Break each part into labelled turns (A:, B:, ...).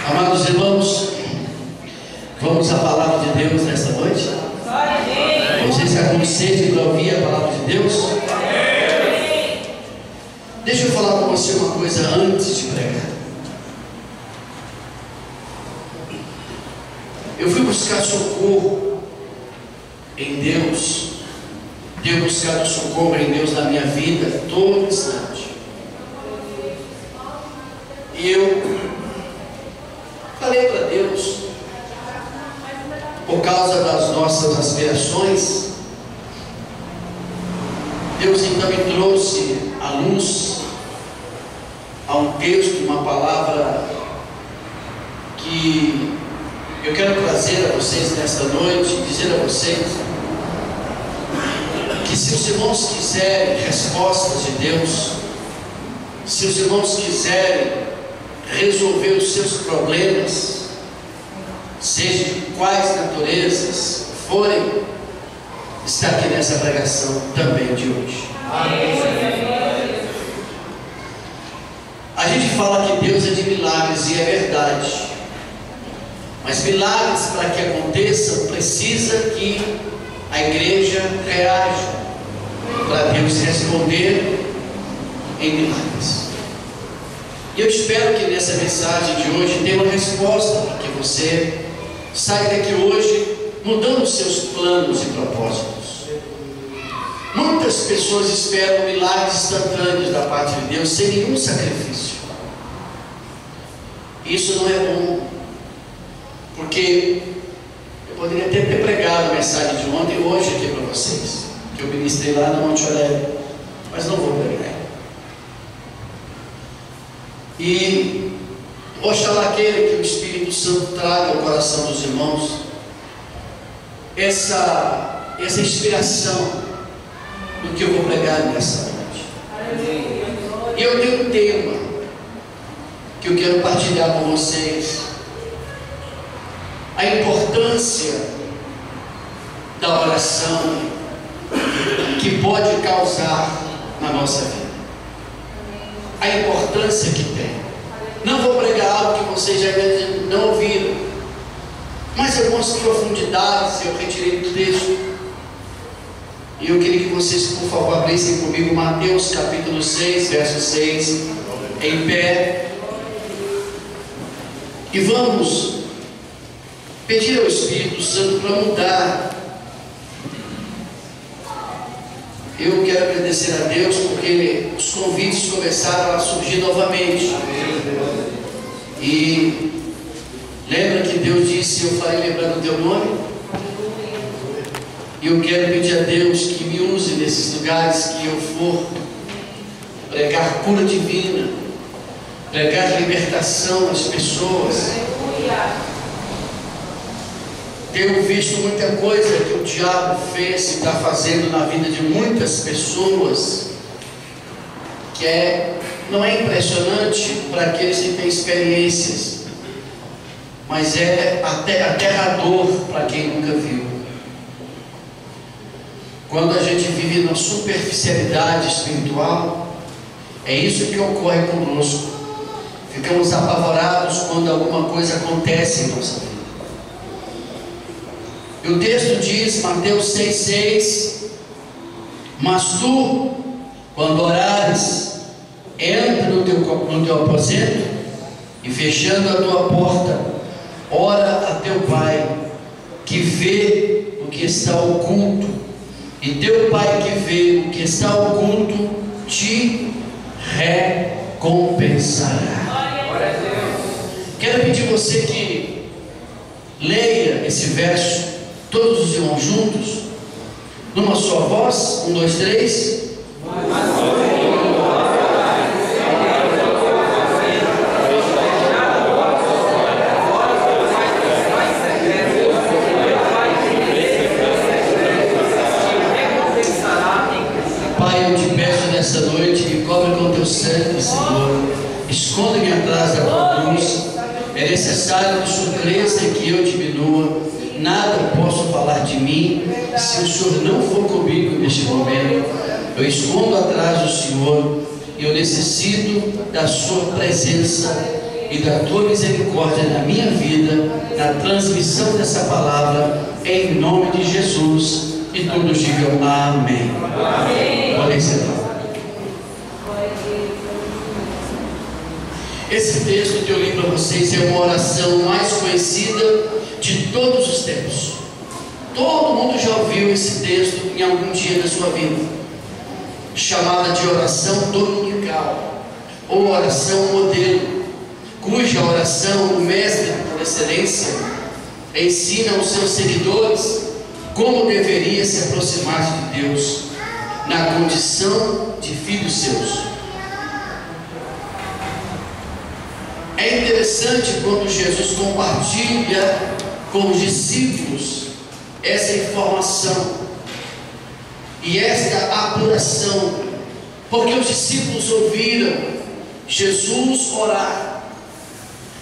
A: Amados irmãos, vamos à palavra de Deus nesta noite. Você está com sede para ouvir a palavra de Deus? Deixa eu falar com você uma coisa antes de pregar. Eu fui buscar socorro em Deus. Tenho buscado socorro em Deus na minha vida todo instante. E eu falei para Deus, por causa das nossas aspirações, Deus então me trouxe à luz, a um texto, uma palavra que eu quero trazer a vocês nesta noite, dizer a vocês que se os irmãos quiserem respostas de Deus, se os irmãos quiserem resolver os seus problemas, seja de quais naturezas forem, está aqui nessa pregação também de hoje. Amém. A gente fala que Deus é de milagres e é verdade, mas milagres, para que aconteçam, precisa que a igreja reaja para Deus responder em milagres. E eu espero que nessa mensagem de hoje tenha uma resposta para que você saia daqui hoje mudando os seus planos e propósitos. Muitas pessoas esperam milagres instantâneos da parte de Deus sem nenhum sacrifício. Isso não é bom, porque eu poderia até ter pregado a mensagem de ontem e hoje aqui para vocês, que eu ministrei lá na Monte Alegre, mas não vou pregar. E oxalá queira que o Espírito Santo traga ao coração dos irmãos essa inspiração do que eu vou pregar nessa noite. E eu tenho um tema que eu quero partilhar com vocês: a importância da oração que pode causar na nossa vida. A importância que tem. Não vou pregar algo que vocês já não ouviram, mas algumas profundidades eu retirei do texto. E eu queria que vocês, por favor, abrissem comigo Mateus capítulo 6, verso 6, em pé. E vamos pedir ao Espírito Santo para mudar. Eu quero agradecer a Deus porque os convites começaram a surgir novamente. E lembra que Deus disse: eu farei lembrar o teu nome? E eu quero pedir a Deus que me use nesses lugares que eu for pregar cura divina, pregar libertação às pessoas. Tenho visto muita coisa que o diabo fez e está fazendo na vida de muitas pessoas, que não é impressionante para aqueles que têm experiências, mas é até aterrador para quem nunca viu. Quando a gente vive na superficialidade espiritual, é isso que ocorre conosco. Ficamos apavorados quando alguma coisa acontece em nossa vida. E o texto diz, Mateus 6,6: mas tu, quando orares, entra no teu aposento e, fechando a tua porta, ora a teu Pai, que vê o que está oculto, e teu Pai que vê o que está oculto te recompensará. Quero pedir você que leia esse verso, todos os irmãos juntos, numa só voz. 1, 2, 3. Pai, eu te peço nessa noite, me cobre com teu sangue, Senhor. Esconde-me atrás da tua cruz. É necessário que o Senhor cresça e que eu diminua. Nada posso falar de mim se o Senhor não for comigo neste momento. Eu escondo atrás do Senhor e eu necessito da sua presença e da tua misericórdia na minha vida, na transmissão dessa palavra, em nome de Jesus. E todos digam amém. Amém. Podem sentar. Esse texto que eu li para vocês é uma oração mais conhecida de todos os tempos. Todo mundo já ouviu esse texto em algum dia da sua vida, chamada de oração dominical, ou oração modelo, cuja oração o mestre por excelência ensina aos seus seguidores como deveria se aproximar de Deus, na condição de filhos seus. É interessante quando Jesus compartilha com os discípulos essa informação e esta apuração, porque os discípulos ouviram Jesus orar,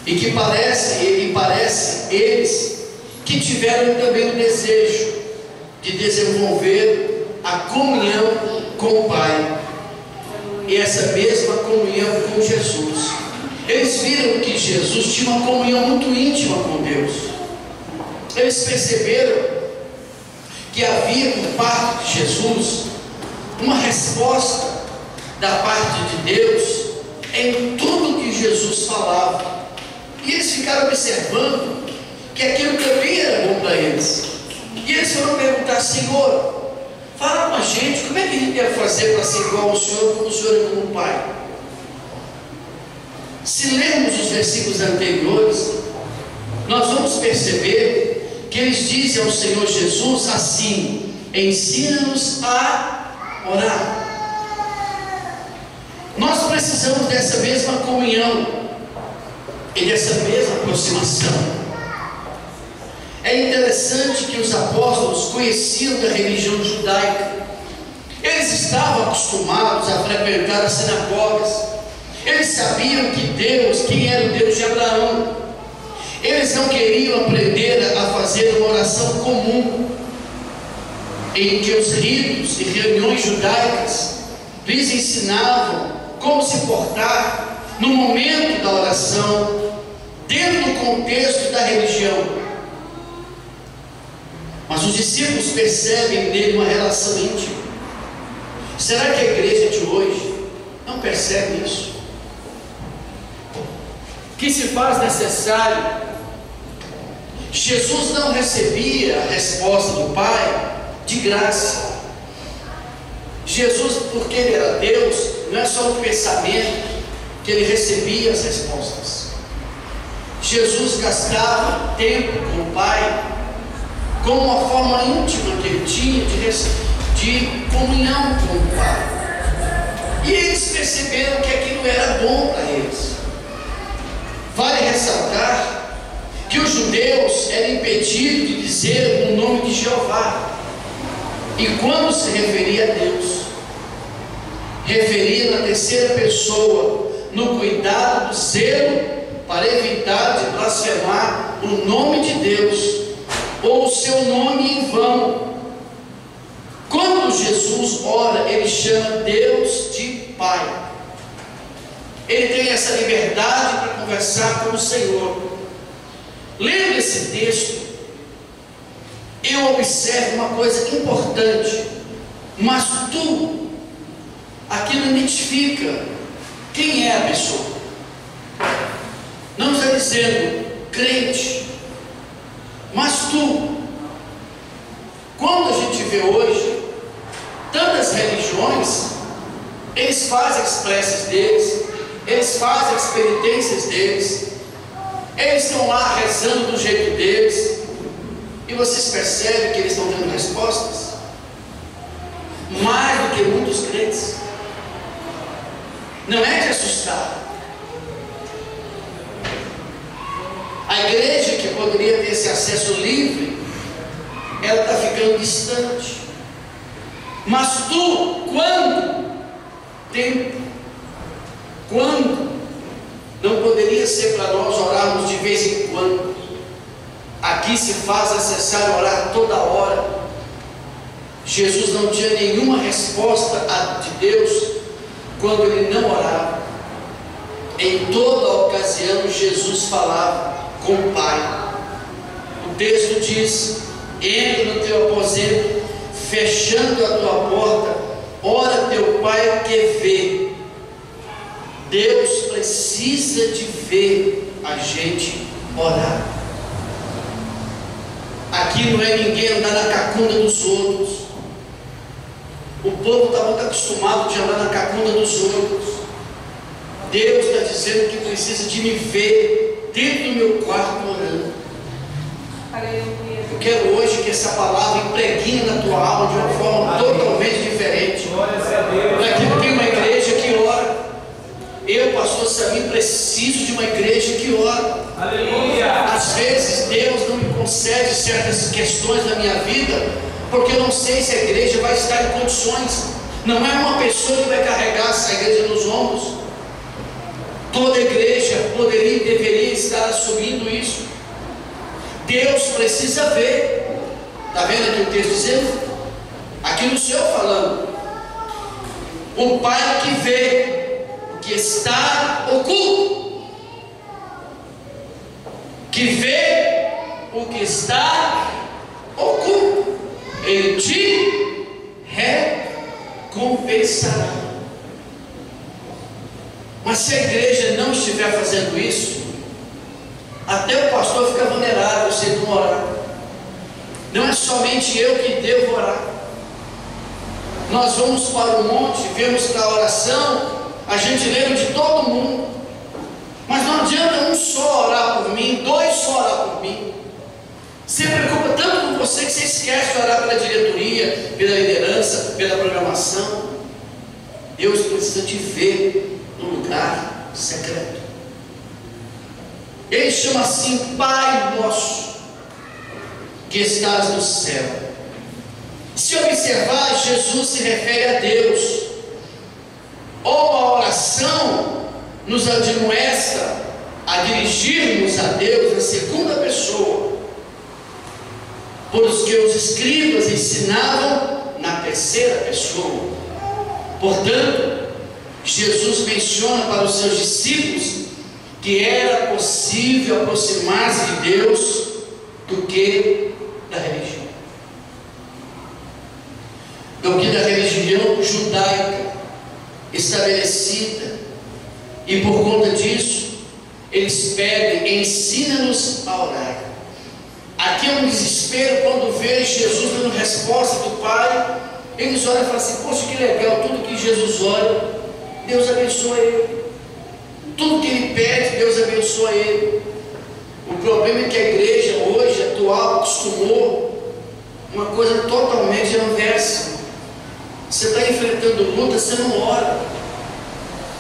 A: e que parece eles que tiveram também o desejo de desenvolver a comunhão com o Pai, e essa mesma comunhão com Jesus. Eles viram que Jesus tinha uma comunhão muito íntima com Deus. Eles perceberam que havia por parte de Jesus uma resposta da parte de Deus em tudo que Jesus falava. E eles ficaram observando que aquilo também era bom para eles. E eles foram perguntar: Senhor, fala com a gente, como é que a gente deve fazer para ser igual ao Senhor, como o Senhor é como o Pai? Se lermos os versículos anteriores, nós vamos perceber que eles dizem ao Senhor Jesus assim: ensina-nos a orar. Nós precisamos dessa mesma comunhão e dessa mesma aproximação. É interessante que os apóstolos conheciam da religião judaica. Eles estavam acostumados a frequentar as sinagogas. Eles sabiam quem era o Deus de Abraão. Eles não queriam aprender a fazer uma oração comum, em que os ritos e reuniões judaicas lhes ensinavam como se portar no momento da oração, dentro do contexto da religião. Mas os discípulos percebem nele uma relação íntima. Será que a igreja de hoje não percebe isso? Que se faz necessário. Jesus não recebia a resposta do Pai de graça. Jesus, porque ele era Deus, não é só o pensamento que ele recebia as respostas. Jesus gastava tempo com o Pai, como uma forma íntima que ele tinha de comunhão com o Pai. E eles perceberam que aquilo era bom para eles. Vale ressaltar que os judeus eram impedidos de dizer o nome de Jeová, e quando se referia a Deus, referia na terceira pessoa, no cuidado do zelo para evitar de blasfemar o nome de Deus ou o seu nome em vão. Quando Jesus ora, ele chama Deus de Pai. Ele tem essa liberdade para conversar com o Senhor. Lendo esse texto, eu observo uma coisa importante. Mas aquilo identifica quem é a pessoa. Não está dizendo crente, mas quando a gente vê hoje tantas religiões, eles fazem as preces deles, eles fazem as penitências deles, eles estão lá rezando do jeito deles, e vocês percebem que eles estão dando respostas mais do que muitos crentes. Não é de assustar. A igreja, que poderia ter esse acesso livre, ela está ficando distante. Mas quando não poderia ser para nós orarmos de vez em quando? Aqui se faz necessário orar toda hora. Jesus não tinha nenhuma resposta de Deus quando ele não orava. Em toda ocasião Jesus falava com o Pai. O texto diz: entra no teu aposento, fechando a tua porta, ora teu Pai que vê. Deus precisa de ver a gente orar. Aqui não é ninguém andar na cacunda dos outros. O povo está muito acostumado de andar na cacunda dos outros. Deus está dizendo que precisa de me ver dentro do meu quarto orando. Eu quero hoje que essa palavra impregne na tua alma de uma forma totalmente diferente. Aqui tem uma igreja que ora. Eu, pastor Samir, preciso de uma igreja que ora.
B: Aleluia.
A: Às vezes Deus não me concede certas questões na minha vida, porque eu não sei se a igreja vai estar em condições. Não é uma pessoa que vai carregar essa igreja nos ombros. Toda igreja poderia e deveria estar assumindo isso. Deus precisa ver. Está vendo aqui o texto dizendo? Aqui no Senhor falando. O Pai que vê o que está oculto, que vê o que está oculto, Ele te recompensará. Mas se a igreja não estiver fazendo isso, até o pastor fica vulnerável se ele não orar. Não é somente eu que devo orar. Nós vamos para o monte, vemos que a oração, a gente lembra de todo mundo. Mas não adianta um só orar por mim, dois só orar por mim. Você preocupa tanto com você que você esquece de orar pela diretoria, pela liderança, pela programação. Deus precisa te ver no lugar secreto. Ele chama assim: Pai nosso que estás no céu. Se observar, Jesus se refere a Deus. Ou a oração nos admoesta a dirigirmos a Deus na segunda pessoa, porque os escribas ensinavam na terceira pessoa. Portanto, Jesus menciona para os seus discípulos que era possível aproximar-se de Deus do que da religião. Do que da religião judaica estabelecida. E por conta disso, eles pedem: ensina-nos a orar. Aqui é um desespero quando vê Jesus dando resposta do Pai. Eles olham e falam assim: poxa, que legal, tudo que Jesus ora, Deus abençoa ele. Tudo que ele pede, Deus abençoa ele. O problema é que a igreja hoje, atual, acostumou uma coisa totalmente inversa. Você está enfrentando luta, você não ora.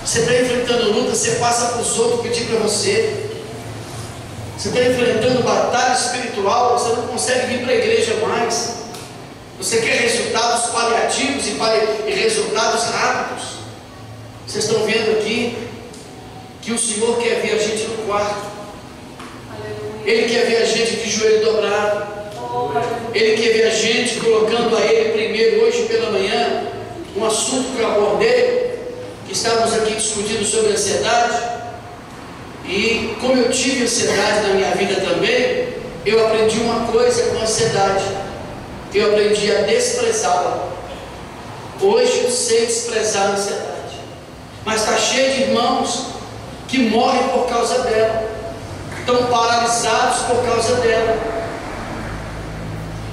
A: Você está enfrentando luta, você passa para os outros pedir para você. Você está enfrentando batalha espiritual, você não consegue vir para a igreja mais. Você quer resultados paliativos e resultados rápidos. Vocês estão vendo aqui que o Senhor quer ver a gente no quarto. Ele quer ver a gente de joelho dobrado. Ele quer ver a gente colocando a Ele primeiro. Hoje pela manhã, um assunto que eu abordei, que estávamos aqui discutindo sobre ansiedade. E como eu tive ansiedade na minha vida também, eu aprendi uma coisa com a ansiedade: eu aprendi a desprezá-la. Hoje eu sei desprezar a ansiedade, mas está cheio de irmãos que morrem por causa dela, estão paralisados por causa dela.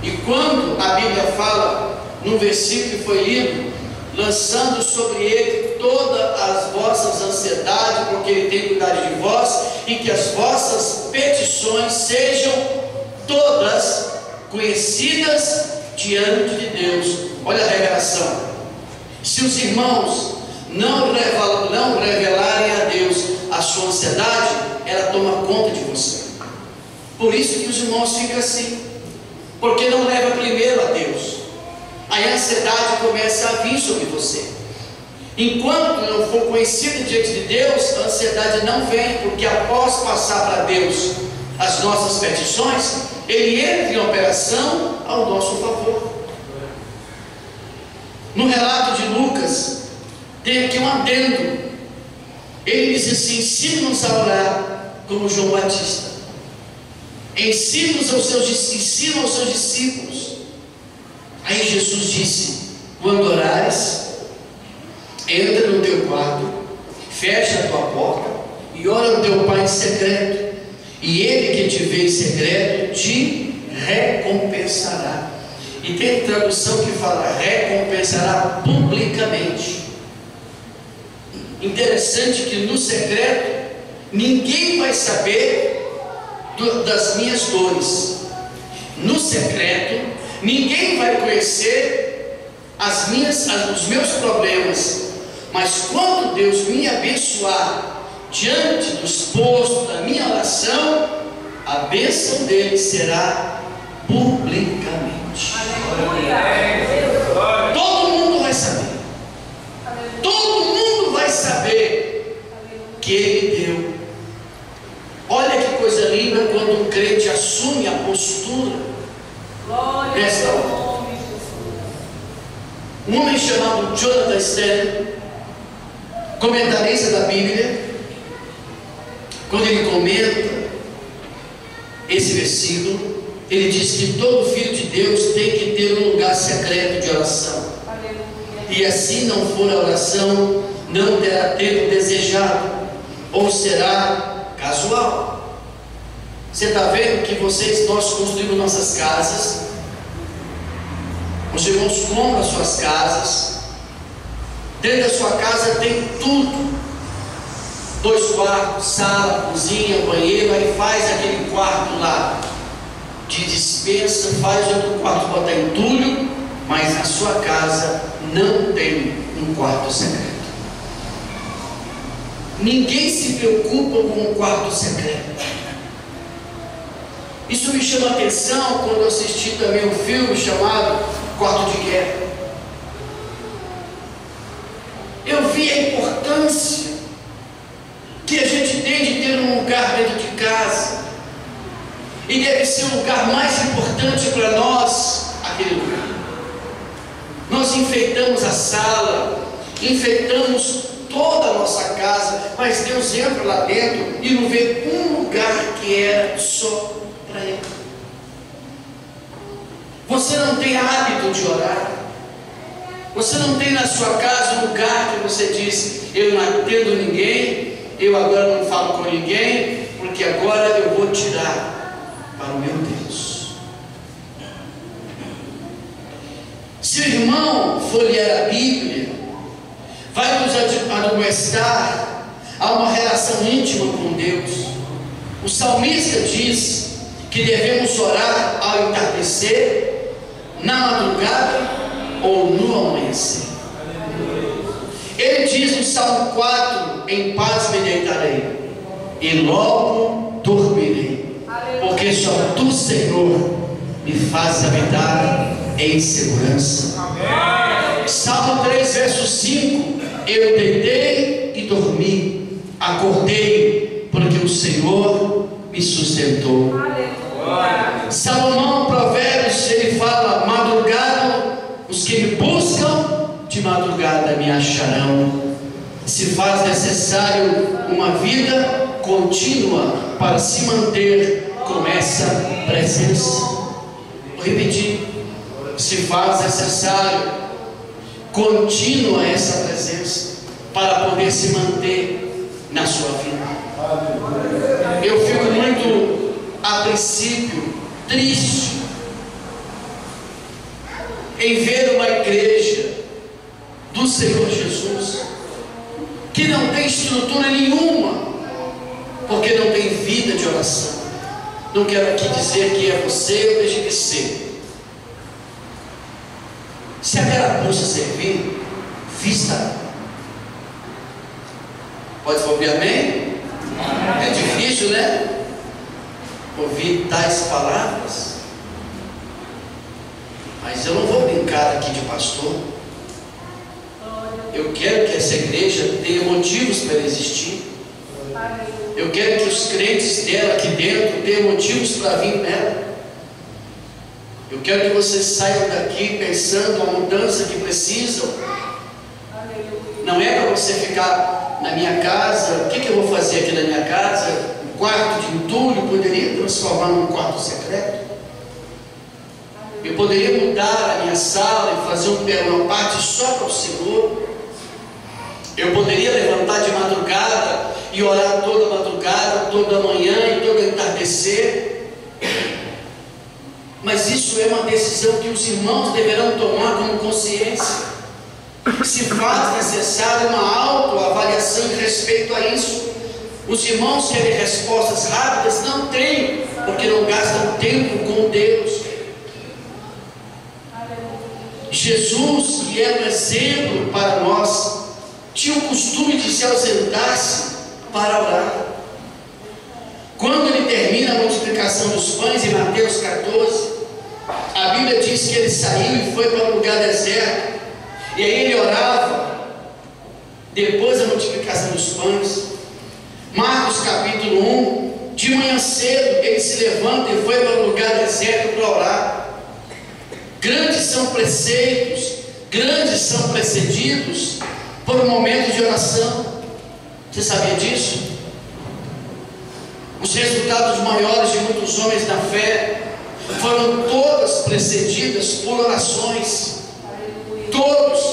A: E quando a Bíblia fala, num versículo que foi lido, lançando sobre ele todas as vossas ansiedades, porque ele tem cuidado de vós, e que as vossas petições sejam todas conhecidas diante de Deus. Olha a revelação: se os irmãos não revelarem a Deus a sua ansiedade, ela toma conta de você. Por isso que os irmãos ficam assim, porque não leva primeiro a Deus. Aí a ansiedade começa a vir sobre você. Enquanto não for conhecido diante de Deus, a ansiedade não vem, porque após passar para Deus as nossas petições, Ele entra em operação ao nosso favor. No relato de Lucas, tem aqui um adendo. Ele diz assim: ensina-nos a orar como João Batista. Ensina aos seus discípulos. Aí Jesus disse: quando orares, entra no teu quarto, fecha a tua porta e ora ao teu Pai em secreto, e Ele que te vê em secreto te recompensará. E tem tradução que fala recompensará publicamente. Interessante que no secreto ninguém vai saber das minhas dores. No secreto ninguém vai conhecer os meus problemas. Mas quando Deus me abençoar diante dos postos da minha oração, a bênção dele será publicamente. Todo mundo vai saber. Todo mundo vai saber que ele deu. Olha que coisa linda quando um crente assume a postura desta hora. Um homem chamado Jonathan Stanley, comentarista da Bíblia, quando ele comenta esse versículo, ele diz que todo filho de Deus tem que ter um lugar secreto de oração. E assim não for a oração, não terá tempo desejado, ou será casual. Você está vendo que nós construímos nossas casas, os irmãos compram as suas casas, dentro da sua casa tem tudo, 2 quartos, sala, cozinha, banheiro, aí faz aquele quarto lá de despensa, faz outro quarto, bota entulho, mas na sua casa não tem um quarto secreto. Ninguém se preocupa com um quarto secreto. Isso me chama a atenção quando eu assisti também um filme chamado Quarto de Guerra. Eu vi a importância que a gente tem de ter um lugar dentro de casa, e deve ser o lugar mais importante para nós, aquele lugar. Nós enfeitamos a sala, enfeitamos toda a nossa casa, mas Deus entra lá dentro e não vê um lugar que era só para Ele. Você não tem hábito de orar. Você não tem na sua casa um lugar que você diz: eu não atendo ninguém, eu agora não falo com ninguém, porque agora eu vou tirar para o meu Deus. Se o irmão folhear a Bíblia, vai nos admoestar a uma relação íntima com Deus. O salmista diz que devemos orar ao entardecer, na madrugada ou no amanhecer. Ele diz no Salmo 4: em paz me deitarei e logo dormirei, porque só tu, Senhor, me fazes habitar em segurança. Salmo 3, verso 5: eu deitei e dormi, acordei, porque o Senhor me sustentou. Salomão, Provérbios, ele fala: madrugada, os que me buscam de madrugada me acharão. Se faz necessário uma vida contínua para se manter com essa presença. Vou repetir: se faz necessário contínua essa presença para poder se manter na sua vida. Eu fico muito, a princípio, triste em ver uma igreja do Senhor Jesus que não tem estrutura nenhuma, porque não tem vida de oração. Não quero aqui dizer que é você ou deixe de ser. Se a carapuça servir, vista. Pode ouvir amém? É difícil, né? Ouvir tais palavras. Mas eu não vou brincar aqui de pastor. Eu quero que essa igreja tenha motivos para existir. Eu quero que os crentes dela aqui dentro tenham motivos para vir nela. Eu quero que vocês saiam daqui pensando a mudança que precisam. Não é para você ficar na minha casa, o que eu vou fazer aqui na minha casa? Um quarto de entulho poderia transformar num quarto secreto? Eu poderia mudar a minha sala e fazer uma parte só para o Senhor? Eu poderia levantar de madrugada e orar toda madrugada, toda manhã e todo entardecer? Mas isso é uma decisão que os irmãos deverão tomar como consciência. Se faz necessária uma autoavaliação em respeito a isso. Os irmãos querem respostas rápidas? Não têm, porque não gastam tempo com Deus. Jesus, que é um exemplo para nós, tinha o costume de se ausentar-se para orar. Quando ele termina a multiplicação dos pães, em Mateus 14, a Bíblia diz que ele saiu e foi para um lugar deserto, e aí ele orava, depois da multiplicação dos pães. Marcos capítulo 1, de manhã cedo, ele se levanta e foi para um lugar deserto para orar. Grandes são preceitos, grandes são precedidos por um momento de oração. Você sabia disso? Os resultados maiores de muitos homens da fé foram todas precedidas por orações. Todos.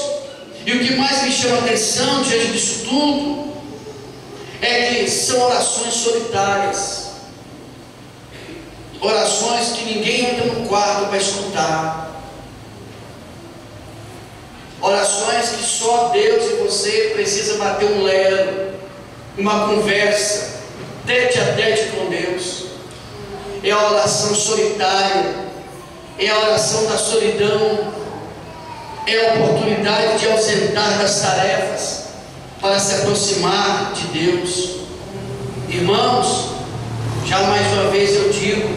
A: E o que mais me chama a atenção diante disso tudo é que são orações solitárias, orações que ninguém entra no quarto para escutar, orações que só Deus e você precisa bater um lero, uma conversa tete a tete com Deus. É a oração solitária, é a oração da solidão, é a oportunidade de ausentar das tarefas para se aproximar de Deus. Irmãos, já mais uma vez eu digo,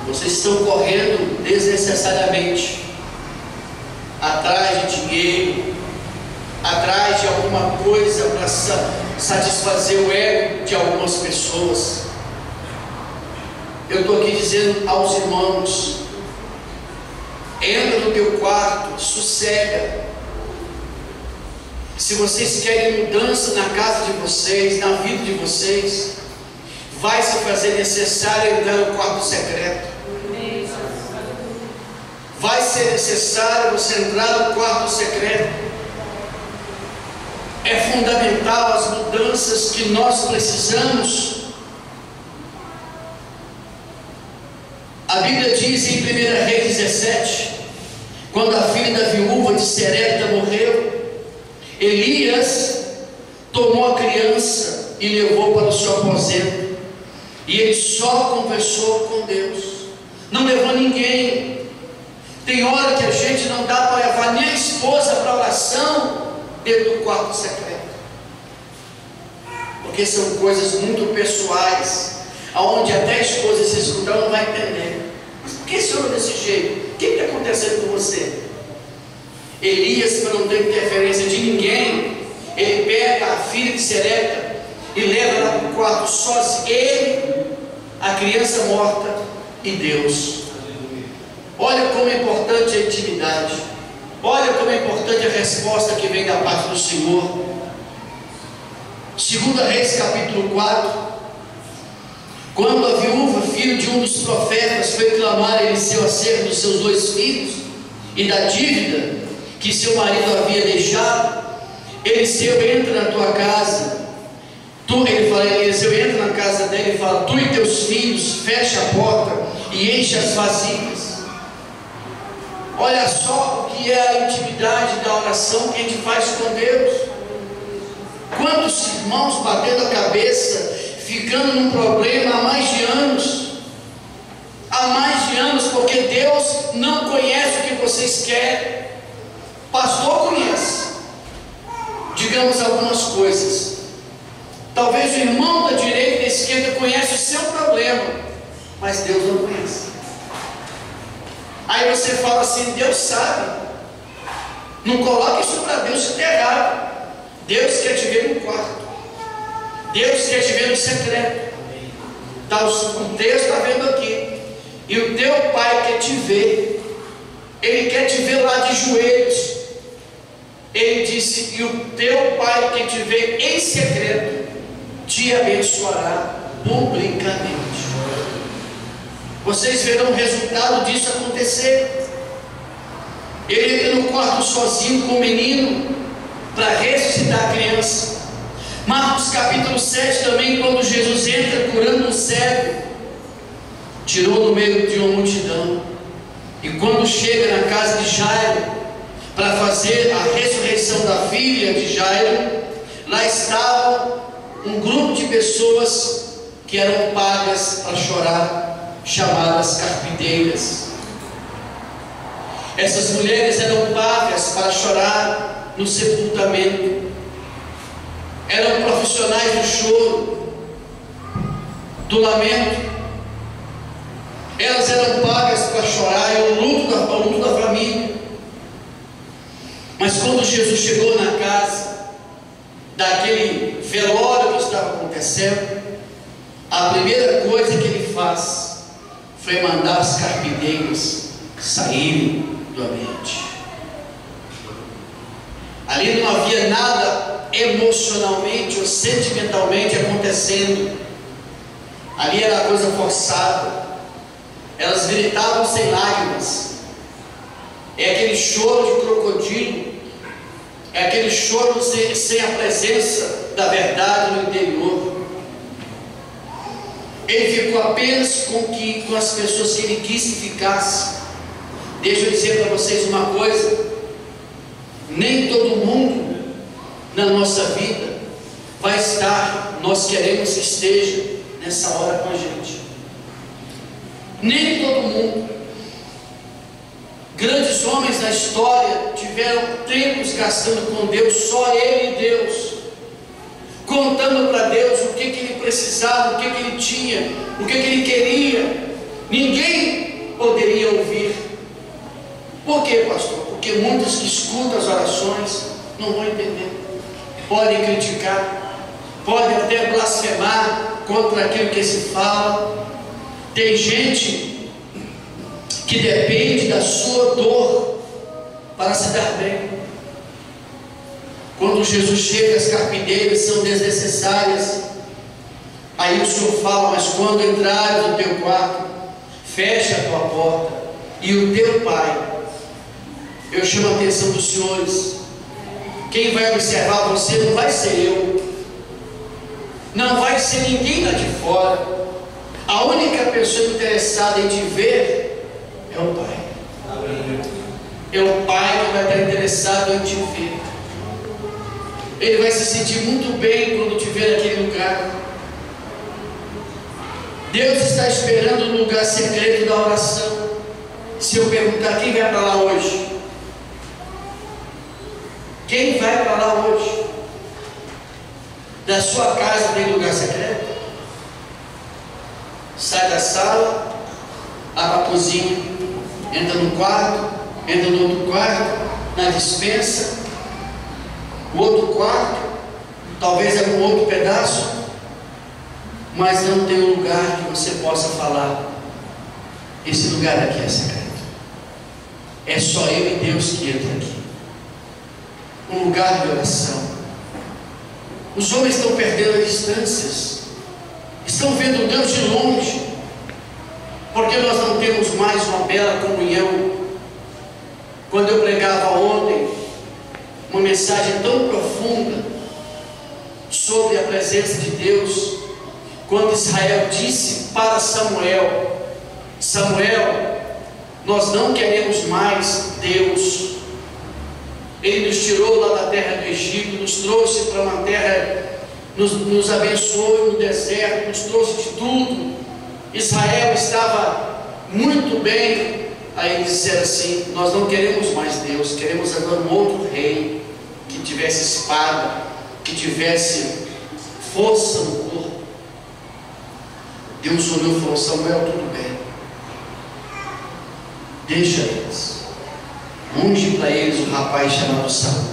A: vocês estão correndo desnecessariamente atrás de dinheiro, atrás de alguma coisa para satisfazer o ego de algumas pessoas. Eu estou aqui dizendo aos irmãos: entra no teu quarto, sossega. Se vocês querem mudança na casa de vocês, na vida de vocês, vai se fazer necessário entrar no quarto secreto. Vai ser necessário você entrar no quarto secreto. É fundamental as mudanças que nós precisamos. A Bíblia diz em 1 Reis 17, quando a filha da viúva de Serepta morreu, Elias tomou a criança e levou para o seu aposento, e ele só conversou com Deus, não levou ninguém. Tem hora que a gente não dá para levar nem a esposa para oração dentro do quarto secreto, porque são coisas muito pessoais, aonde até a esposa, se escutar, não vai entender. Mas por que esse homem é desse jeito? O que está acontecendo com você? Elias, para não ter interferência de ninguém, ele pega a filha de Serepta e leva lá para o quarto sozinho, ele, a criança morta e Deus. Olha como é importante a intimidade, olha como é importante a resposta que vem da parte do Senhor. 2 Reis capítulo 4, quando a viúva, filho de um dos profetas, foi clamar a Eliseu acerca dos seus 2 filhos e da dívida que seu marido havia deixado, Eliseu entra na tua casa. Eliseu entra na casa dele e fala: tu e teus filhos, fecha a porta e enche as vasilhas. Olha só o que é a intimidade da oração que a gente faz com Deus. Quantos irmãos batendo a cabeça, ficando num problema há mais de anos, porque Deus não conhece o que vocês querem. Pastor conhece, digamos, algumas coisas. Talvez o irmão da direita e da esquerda conhece o seu problema, mas Deus não conhece. Aí você fala assim: Deus sabe. Não coloque isso para Deus, isso está errado. Deus quer te ver no quarto, Deus quer te ver no secreto. O Deus está vendo aqui, e o teu Pai quer te ver. Ele quer te ver lá de joelhos, Ele disse: e o teu Pai que te vê em secreto te abençoará publicamente. Vocês verão o resultado disso acontecer. Ele entra no quarto sozinho com o menino para ressuscitar a criança. Marcos capítulo 7 também, quando Jesus entra curando um cego, tirou no meio de uma multidão. E quando chega na casa de Jairo para fazer a ressurreição da filha de Jairo, lá estava um grupo de pessoas que eram pagas para chorar, chamadas carpideiras. Essas mulheres eram pagas para chorar no sepultamento. Eram profissionais do choro, do lamento. Elas eram pagas para chorar, era o luto da família. Mas quando Jesus chegou na casa daquele velório que estava acontecendo, a primeira coisa que ele faz foi mandar os carpideiros saírem do ambiente. Ali não havia nada emocionalmente ou sentimentalmente acontecendo. Ali era coisa forçada. Elas gritavam sem lágrimas. É aquele choro de crocodilo. É aquele choro sem a presença da verdade no interior. Ele ficou apenas com as pessoas que ele quis que ficasse. Deixa eu dizer para vocês uma coisa: nem todo mundo na nossa vida vai estar, nós queremos que esteja nessa hora com a gente. Nem todo mundo. Grandes homens da história tiveram tempos gastando com Deus, só ele e Deus, contando para Deus o que ele precisava, o que ele tinha, o que ele queria. Ninguém poderia ouvir. Por quê, pastor? Porque muitos que escutam as orações não vão entender. Podem criticar, podem até blasfemar contra aquilo que se fala. Tem gente que depende da sua dor para se dar bem. Quando Jesus chega, as carpideiras são desnecessárias. Aí o Senhor fala: mas quando entrares no teu quarto, fecha a tua porta, e o teu Pai, eu chamo a atenção dos senhores, quem vai observar você não vai ser eu, não vai ser ninguém lá de fora. A única pessoa interessada em te ver é o Pai. É o Pai que vai estar interessado em te ver. Ele vai se sentir muito bem quando te ver naquele lugar. Deus está esperando no lugar secreto da oração. Se eu perguntar: quem vai para lá hoje? Quem vai para lá hoje? Da sua casa tem lugar secreto? Sai da sala, abre a cozinha, entra no quarto, entra no outro quarto, na despensa, o outro quarto, talvez é um outro pedaço, mas não tem um lugar que você possa falar: esse lugar aqui é secreto. É só eu e Deus que entra aqui. Um lugar de oração. Os homens estão perdendo as distâncias, estão vendo Deus de longe, porque nós não temos mais uma bela comunhão. Quando eu pregava ontem uma mensagem tão profunda sobre a presença de Deus, quando Israel disse para Samuel: Samuel, nós não queremos mais Deus. Ele nos tirou lá da terra do Egito, nos trouxe para uma terra, nos abençoou no deserto, nos trouxe de tudo. Israel estava muito bem. Aí eles disseram assim: nós não queremos mais Deus, queremos agora um outro rei, que tivesse espada, que tivesse força no corpo. Deus olhou e falou: Samuel, tudo bem, deixa eles. Unge para eles o rapaz chamado Saul.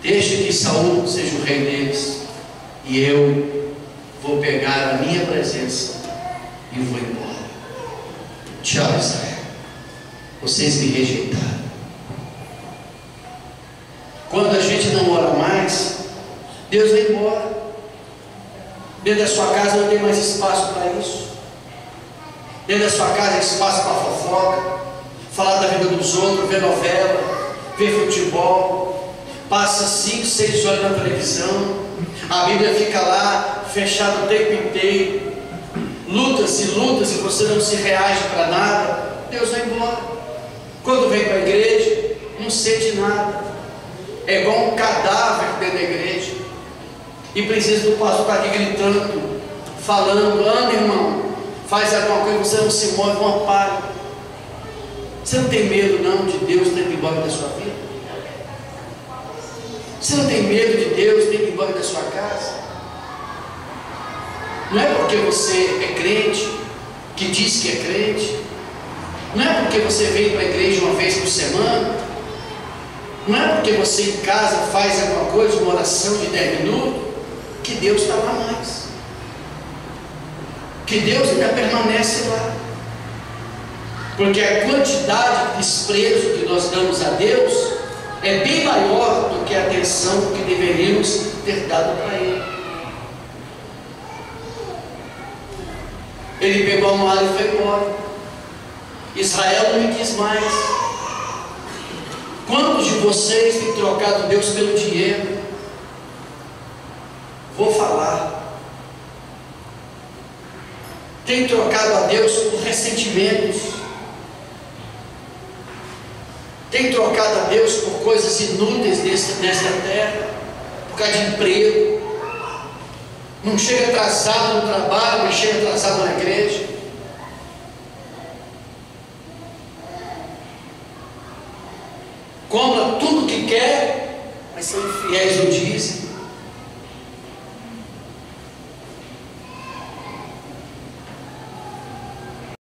A: Deixa que Saul seja o rei deles, e eu vou pegar a minha presença e vou embora. Tchau, Israel, vocês me rejeitaram. Deus vai embora. Dentro da sua casa não tem mais espaço para isso. Dentro da sua casa é espaço para fofoca, falar da vida dos outros, ver novela, ver futebol, passa 5, 6 horas na televisão, a Bíblia fica lá fechada o tempo inteiro, lutas e lutas e você não se reage para nada. Deus vai embora. Quando vem para a igreja, não sente nada, é igual um cadáver dentro da igreja, e precisa do pastor estar aqui gritando, falando: anda, irmão, faz alguma coisa, você não se move, uma palha. Você não tem medo não de Deus ter ido embora da sua vida? Você não tem medo de Deus ter ido embora da sua casa? Não é porque você é crente, que diz que é crente, não é porque você vem para a igreja uma vez por semana, não é porque você em casa faz alguma coisa, uma oração de 10 minutos, que Deus está lá mais, que Deus ainda permanece lá. Porque a quantidade de desprezo que nós damos a Deus é bem maior do que a atenção que deveríamos ter dado para Ele. Ele pegou a mala e foi embora. Israel não me quis mais. Quantos de vocês têm trocado Deus pelo dinheiro? Vou falar. Tem trocado a Deus por ressentimentos. Tem trocado a Deus por coisas inúteis nesta terra, por causa de emprego. Não chega atrasado no trabalho, mas chega atrasado na igreja. Compra tudo que quer, mas são infiéis no dízimo.